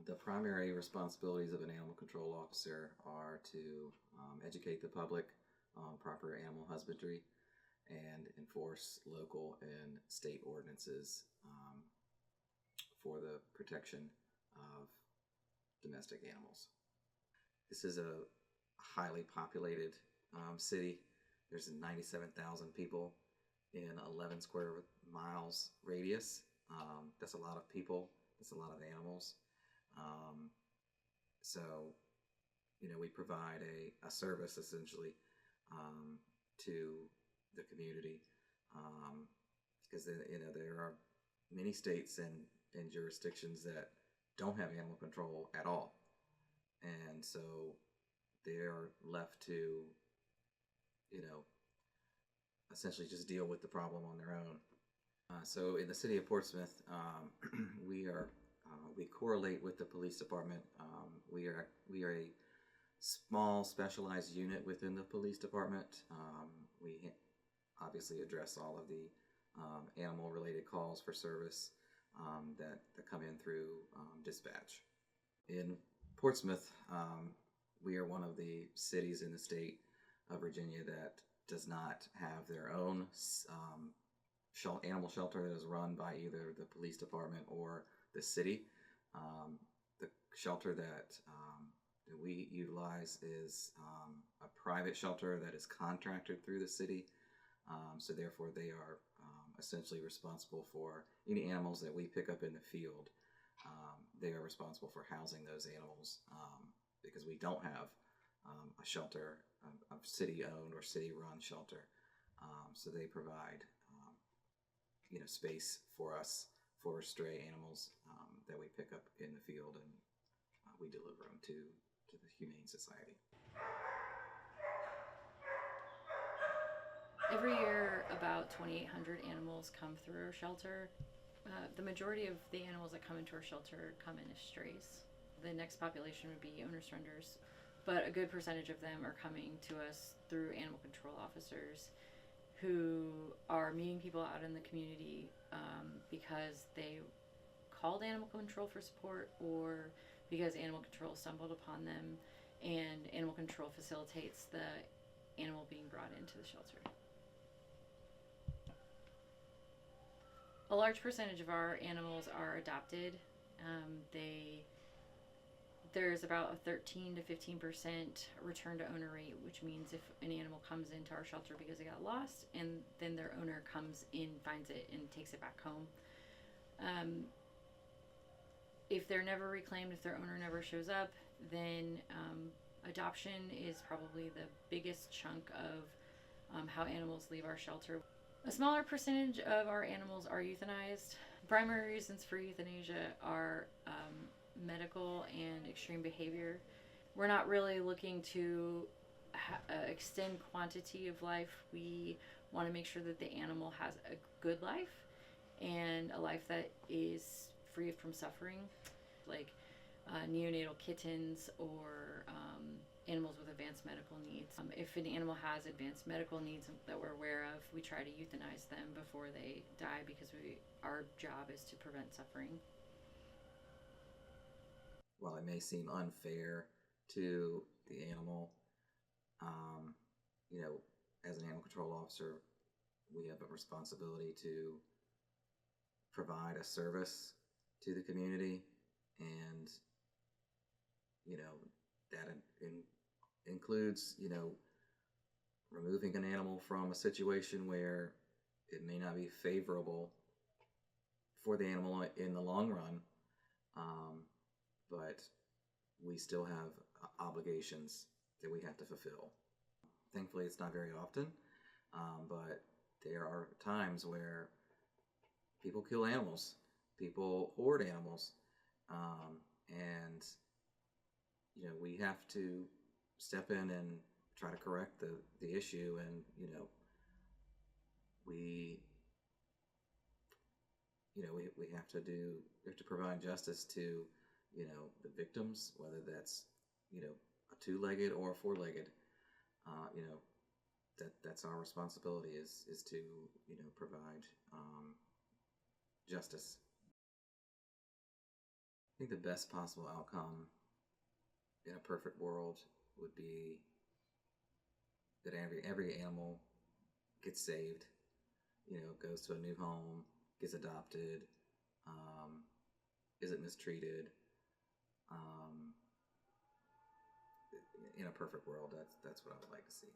The primary responsibilities of an animal control officer are to educate the public on proper animal husbandry and enforce local and state ordinances for the protection of domestic animals. This is a highly populated city. There's 97,000 people in 11 square miles radius. That's a lot of people. That's a lot of animals. So, we provide a service essentially to the community because there are many states and jurisdictions that don't have animal control at all, and so they are left to essentially just deal with the problem on their own. So in the city of Portsmouth, we correlate with the police department. We are a small specialized unit within the police department. We obviously address all of the animal related calls for service that come in through dispatch. In Portsmouth, we are one of the cities in the state of Virginia that does not have their own animal shelter that is run by either the police department or the city. The shelter that we utilize is a private shelter that is contracted through the city. So therefore they are essentially responsible for any animals that we pick up in the field. They are responsible for housing those animals because we don't have a shelter, a city-owned or city-run shelter. So they provide space for us for stray animals that we pick up in the field, and we deliver them to the Humane Society. Every year, about 2,800 animals come through our shelter. The majority of the animals that come into our shelter come in as strays. The next population would be owner surrenders, but a good percentage of them are coming to us through animal control officers who are meeting people out in the community because they called animal control for support or because animal control stumbled upon them and animal control facilitates the animal being brought into the shelter. A large percentage of our animals are adopted. There's about a 13 to 15% return to owner rate, which means if an animal comes into our shelter because it got lost and then their owner comes in, finds it, and takes it back home. If they're never reclaimed, if their owner never shows up, then adoption is probably the biggest chunk of how animals leave our shelter. A smaller percentage of our animals are euthanized. Primary reasons for euthanasia are medical and extreme behavior. We're not really looking to extend quantity of life. We want to make sure that the animal has a good life and a life that is free from suffering, like neonatal kittens or animals with advanced medical needs. If an animal has advanced medical needs that we're aware of, we try to euthanize them before they die because our job is to prevent suffering. While it may seem unfair to the animal, as an animal control officer, we have a responsibility to provide a service to the community, and that includes removing an animal from a situation where it may not be favorable for the animal in the long run, but we still have obligations that we have to fulfill. Thankfully, it's not very often, but there are times where people kill animals, people hoard animals, and we have to step in and try to correct the issue, and we have to provide justice to the victims, whether that's a two-legged or a four-legged. That's our responsibility is to provide justice. think the best possible outcome in a perfect world would be that every animal gets saved, goes to a new home, gets adopted, um, isn't mistreated. Um, in a perfect world, that's what I would like to see.